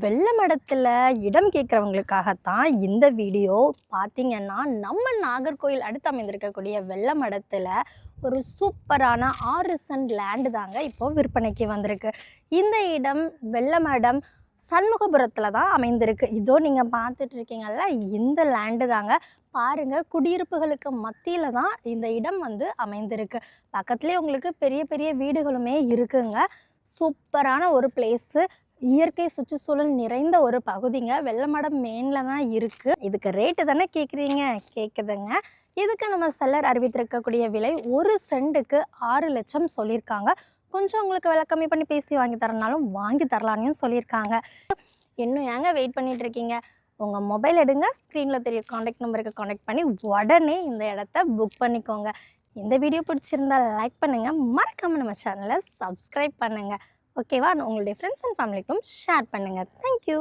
வெள்ள மடத்துல இடம் கேட்குறவங்களுக்காகத்தான் இந்த வீடியோ. பார்த்தீங்கன்னா, நம்ம நாகர்கோயில் அடுத்து அமைந்திருக்கக்கூடிய வெள்ள மடத்துல ஒரு சூப்பரான 6 சென்ட் லேண்டு தாங்க இப்போ விற்பனைக்கு வந்திருக்கு. இந்த இடம் வெள்ளமடம் சண்முகபுரத்தில் தான் அமைந்திருக்கு. இதோ நீங்கள் பார்த்துட்டு இருக்கீங்கல்ல, இந்த லேண்டு தாங்க. பாருங்க, குடியிருப்புகளுக்கு மத்தியில் தான் இந்த இடம் வந்து அமைந்திருக்கு. பக்கத்துலேயே உங்களுக்கு பெரிய பெரிய வீடுகளுமே இருக்குங்க. சூப்பரான ஒரு பிளேஸு, இயற்கை சுற்றுச்சூழல் நிறைந்த ஒரு பகுதிங்க. வெள்ளமடம் மெயினில் தான் இருக்குது. இதுக்கு ரேட்டு தானே கேட்குறீங்க? கேட்குதுங்க. இதுக்கு நம்ம செல்லர் அறிவித்திருக்கக்கூடிய விலை 1 சென்ட்டுக்கு 6 லட்சம் சொல்லியிருக்காங்க. கொஞ்சம் உங்களுக்கு விலை கம்மி பண்ணி பேசி வாங்கி தரனாலும் வாங்கி தரலான்னு சொல்லியிருக்காங்க. இன்னும் ஏங்க வெயிட் பண்ணிட்டு இருக்கீங்க? உங்கள் மொபைல் எடுங்க, ஸ்க்ரீனில் தெரிய காண்டாக்ட் நம்பருக்கு காண்டாக்ட் பண்ணி உடனே இந்த இடத்த புக் பண்ணிக்கோங்க. இந்த வீடியோ பிடிச்சிருந்தா லைக் பண்ணுங்கள், மறக்காமல் நம்ம சேனலை சப்ஸ்கிரைப் பண்ணுங்கள். ஓகேவா? உங்களுடைய ஃப்ரெண்ட்ஸ் அண்ட் ஃபேமிலிக்கும் ஷேர் பண்ணுங்கள். தேங்க்யூ.